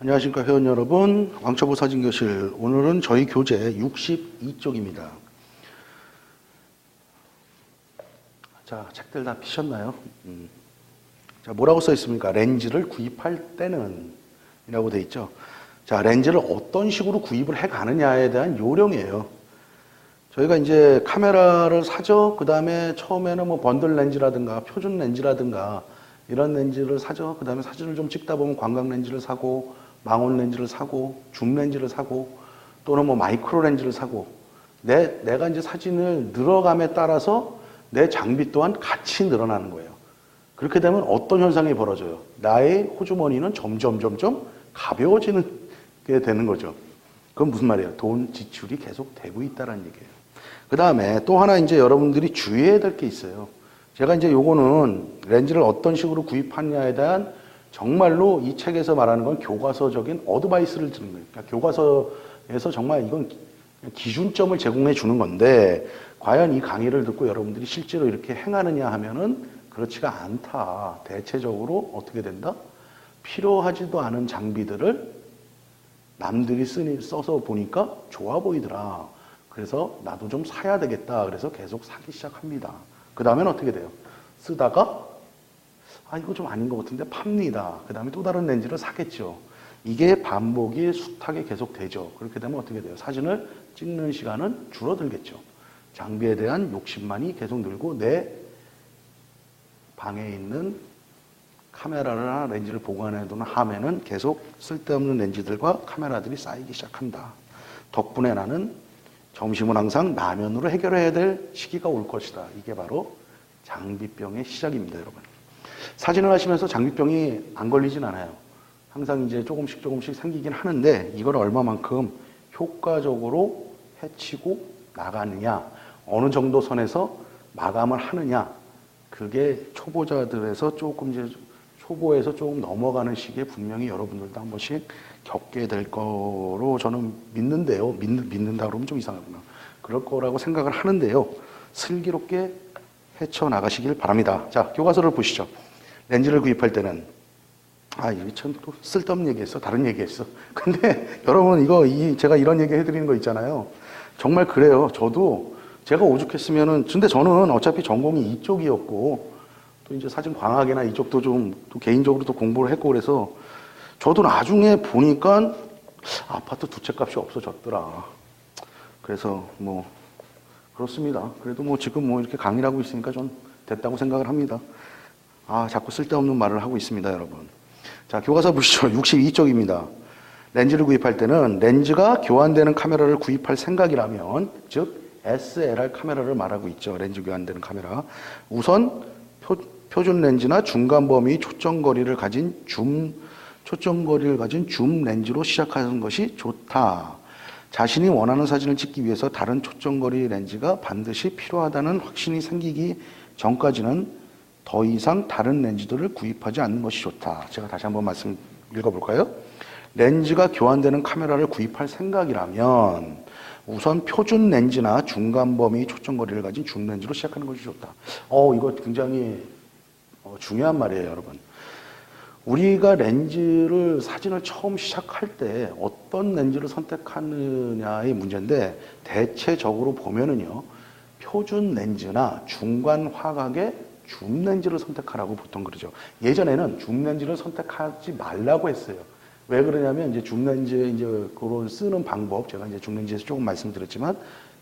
안녕하십니까 회원 여러분, 왕초보 사진교실. 오늘은 저희 교재 62쪽입니다. 자, 책들 다 피셨나요? 자, 뭐라고 써 있습니까? 렌즈를 구입할 때는 이라고 돼 있죠. 자, 렌즈를 어떤 식으로 구입을 해 가느냐에 대한 요령이에요. 저희가 이제 카메라를 사죠. 그 다음에 처음에는 뭐 번들 렌즈라든가 표준 렌즈라든가 이런 렌즈를 사죠. 그 다음에 사진을 좀 찍다 보면 광각 렌즈를 사고 망원 렌즈를 사고 줌 렌즈를 사고 또는 뭐 마이크로 렌즈를 사고 내가 이제 사진을 늘어감에 따라서 내 장비 또한 같이 늘어나는 거예요. 그렇게 되면 어떤 현상이 벌어져요? 나의 호주머니는 점점 가벼워지는 게 되는 거죠. 그건 무슨 말이에요? 돈 지출이 계속 되고 있다는 얘기예요. 그 다음에 또 하나 이제 여러분들이 주의해야 될 게 있어요. 제가 이제 요거는 렌즈를 어떤 식으로 구입하느냐에 대한 정말로 이 책에서 말하는 건 교과서적인 어드바이스를 드는 거예요. 그러니까 교과서에서 정말 이건 기준점을 제공해 주는 건데 과연 이 강의를 듣고 여러분들이 실제로 이렇게 행하느냐 하면은 그렇지가 않다. 대체적으로 어떻게 된다? 필요하지도 않은 장비들을 남들이 써서 보니까 좋아 보이더라. 그래서 나도 좀 사야 되겠다. 그래서 계속 사기 시작합니다. 그 다음엔 어떻게 돼요? 쓰다가 이거 좀 아닌 것 같은데 팝니다. 그 다음에 또 다른 렌즈를 사겠죠. 이게 반복이 숱하게 계속 되죠. 그렇게 되면 어떻게 돼요? 사진을 찍는 시간은 줄어들겠죠. 장비에 대한 욕심만이 계속 늘고 내 방에 있는 카메라나 렌즈를 보관해두는 함에는 계속 쓸데없는 렌즈들과 카메라들이 쌓이기 시작한다. 덕분에 나는 점심은 항상 라면으로 해결해야 될 시기가 올 것이다. 이게 바로 장비병의 시작입니다, 여러분. 사진을 하시면서 장비병이 안 걸리진 않아요. 항상 이제 조금씩 생기긴 하는데 이걸 얼마만큼 효과적으로 해치고 나가느냐, 어느 정도 선에서 마감을 하느냐, 그게 초보자들에서 초보에서 조금 넘어가는 시기에 분명히 여러분들도 한 번씩 겪게 될 거로 저는 믿는데요. 믿는다 그러면 좀 이상하구나. 그럴 거라고 생각을 하는데요. 슬기롭게 헤쳐나가시길 바랍니다. 자, 교과서를 보시죠. 렌즈를 구입할 때는 이게 참 또 쓸데없는 얘기했어. 다른 얘기했어. 근데 여러분 제가 이런 얘기 해드리는 거 있잖아요. 정말 그래요. 저도 제가 오죽했으면은 근데 저는 어차피 전공이 이쪽이었고 또 이제 사진 광학이나 이쪽도 좀 또 개인적으로 또 공부를 했고 그래서 저도 나중에 보니까 아파트 두 채 값이 없어졌더라. 그래서 뭐 그렇습니다. 그래도 뭐 지금 뭐 이렇게 강의를 하고 있으니까 좀 됐다고 생각을 합니다. 자꾸 쓸데없는 말을 하고 있습니다, 여러분. 자, 교과서 보시죠. 62쪽입니다. 렌즈를 구입할 때는 렌즈가 교환되는 카메라를 구입할 생각이라면, 즉 SLR 카메라를 말하고 있죠. 렌즈 교환되는 카메라. 우선 표준 렌즈나 중간 범위 초점거리를 가진 줌 렌즈로 시작하는 것이 좋다. 자신이 원하는 사진을 찍기 위해서 다른 초점거리 렌즈가 반드시 필요하다는 확신이 생기기 전까지는 더 이상 다른 렌즈들을 구입하지 않는 것이 좋다. 제가 다시 한번 말씀 읽어볼까요? 렌즈가 교환되는 카메라를 구입할 생각이라면 우선 표준 렌즈나 중간 범위 초점거리를 가진 줌 렌즈로 시작하는 것이 좋다. 이거 굉장히 중요한 말이에요, 여러분. 우리가 사진을 처음 시작할 때 어떤 렌즈를 선택하느냐의 문제인데 대체적으로 보면은요, 표준 렌즈나 중간 화각의 줌 렌즈를 선택하라고 보통 그러죠. 예전에는 줌 렌즈를 선택하지 말라고 했어요. 왜 그러냐면 이제 줌 렌즈 그런 쓰는 방법 제가 이제 줌 렌즈에서 조금 말씀드렸지만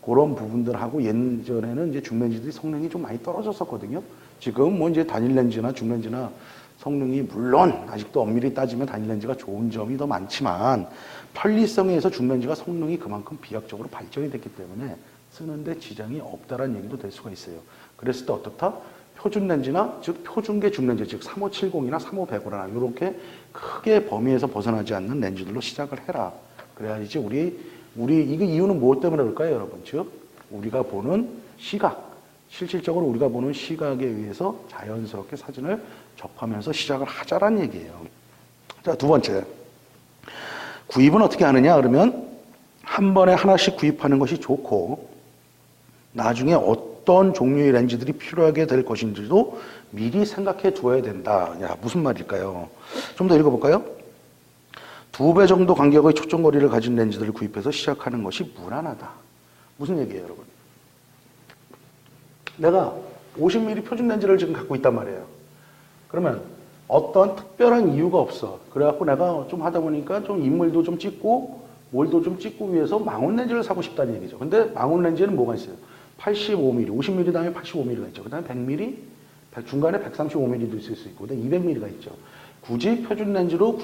그런 부분들하고 예전에는 이제 줌 렌즈들이 성능이 좀 많이 떨어졌었거든요. 지금 뭐 이제 단일 렌즈나 줌 렌즈나 성능이 물론 아직도 엄밀히 따지면 단일 렌즈가 좋은 점이 더 많지만 편리성에 의해서 줌 렌즈가 성능이 그만큼 비약적으로 발전이 됐기 때문에 쓰는데 지장이 없다라는 얘기도 될 수가 있어요. 그랬을 때 어떻다? 표준 렌즈나 즉 표준계 줌 렌즈 즉 3570이나 3500이나 이렇게 크게 범위에서 벗어나지 않는 렌즈들로 시작을 해라. 그래야지 우리 이게 이유는 무엇 때문에 그럴까요, 여러분? 즉 우리가 보는 시각, 실질적으로 우리가 보는 시각에 의해서 자연스럽게 사진을 접하면서 시작을 하자란 얘기예요. 자, 두 번째. 구입은 어떻게 하느냐? 그러면 한 번에 하나씩 구입하는 것이 좋고 나중에 어떤 종류의 렌즈들이 필요하게 될 것인지도 미리 생각해 두어야 된다. 무슨 말일까요? 좀 더 읽어볼까요? 2배 정도 간격의 초점거리를 가진 렌즈들을 구입해서 시작하는 것이 무난하다. 무슨 얘기예요, 여러분? 내가 50mm 표준 렌즈를 지금 갖고 있단 말이에요. 그러면 어떤 특별한 이유가 없어. 그래갖고 내가 좀 하다 보니까 좀 인물도 좀 찍고 뭘도 좀 찍고 위해서 망원 렌즈를 사고 싶다는 얘기죠. 근데 망원 렌즈에는 뭐가 있어요? 85mm, 50mm 다음에 85mm가 있죠. 그 다음에 100mm, 중간에 135mm도 있을 수 있고, 그다음에 200mm가 있죠. 굳이 표준 렌즈로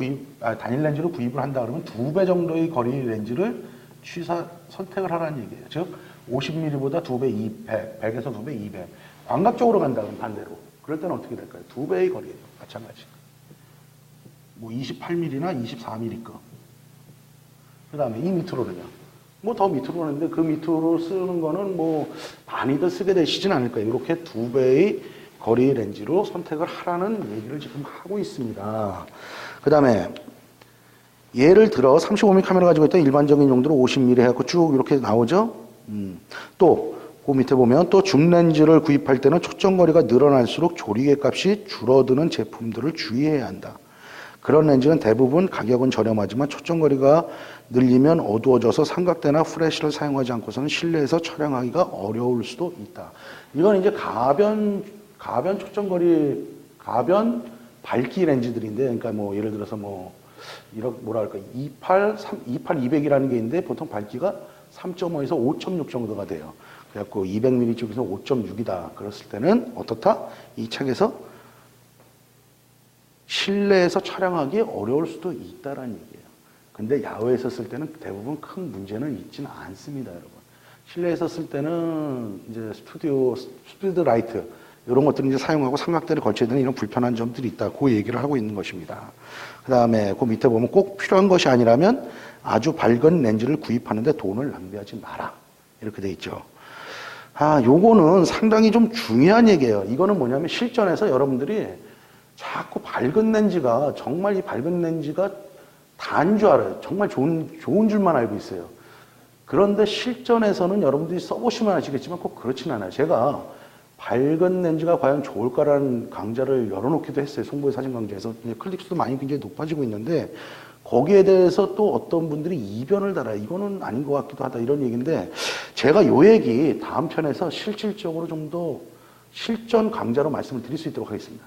단일 렌즈로 구입을 한다 그러면 2배 정도의 거리 렌즈를 선택을 하라는 얘기예요. 즉, 50mm보다 2배, 100에서 2배, 200. 광각적으로 간다 그러면 반대로. 그럴 때는 어떻게 될까요? 2배의 거리예요. 마찬가지. 뭐 28mm나 24mm 거. 그 다음에 이 밑으로는요. 뭐 더 밑으로 오는데 그 밑으로 쓰는 거는 뭐 많이들 쓰게 되시진 않을 거예요. 이렇게 2배의 거리 렌즈로 선택을 하라는 얘기를 지금 하고 있습니다. 그 다음에 예를 들어 35mm 카메라 가지고 있던 일반적인 용도로 50mm 해갖고 쭉 이렇게 나오죠. 또 그 밑에 보면 또 줌 렌즈를 구입할 때는 초점거리가 늘어날수록 조리개 값이 줄어드는 제품들을 주의해야 한다. 그런 렌즈는 대부분 가격은 저렴하지만 초점거리가 늘리면 어두워져서 삼각대나 프레쉬를 사용하지 않고서는 실내에서 촬영하기가 어려울 수도 있다. 이건 이제 가변 밝기 렌즈들인데, 그러니까 뭐 예를 들어서 뭐 뭐랄까 28, 200이라는 게 있는데 보통 밝기가 3.5에서 5.6 정도가 돼요. 그래갖고 200mm 쪽에서 5.6이다. 그랬을 때는 어떻다? 이 책에서 실내에서 촬영하기 어려울 수도 있다라는 얘기예요. 근데 야외에서 쓸 때는 대부분 큰 문제는 있지는 않습니다, 여러분. 실내에서 쓸 때는 이제 스피드 라이트 이런 것들을 이제 사용하고 삼각대를 걸쳐야 되는 이런 불편한 점들이 있다. 그 얘기를 하고 있는 것입니다. 그 다음에 그 밑에 보면 꼭 필요한 것이 아니라면 아주 밝은 렌즈를 구입하는데 돈을 낭비하지 마라. 이렇게 돼 있죠. 요거는 상당히 좀 중요한 얘기예요. 이거는 뭐냐면 실전에서 여러분들이 자꾸 밝은 렌즈가 정말 이 밝은 렌즈가 다인 줄 알아요. 정말 좋은 줄만 알고 있어요. 그런데 실전에서는 여러분들이 써보시면 아시겠지만 꼭 그렇진 않아요. 제가 밝은 렌즈가 과연 좋을까라는 강좌를 열어놓기도 했어요. 송보의 사진 강좌에서. 클릭수도 많이 굉장히 높아지고 있는데 거기에 대해서 또 어떤 분들이 이변을 달아요. 이거는 아닌 것 같기도 하다 이런 얘기인데 제가 요 얘기 다음 편에서 실질적으로 좀 더 실전 강좌로 말씀을 드릴 수 있도록 하겠습니다.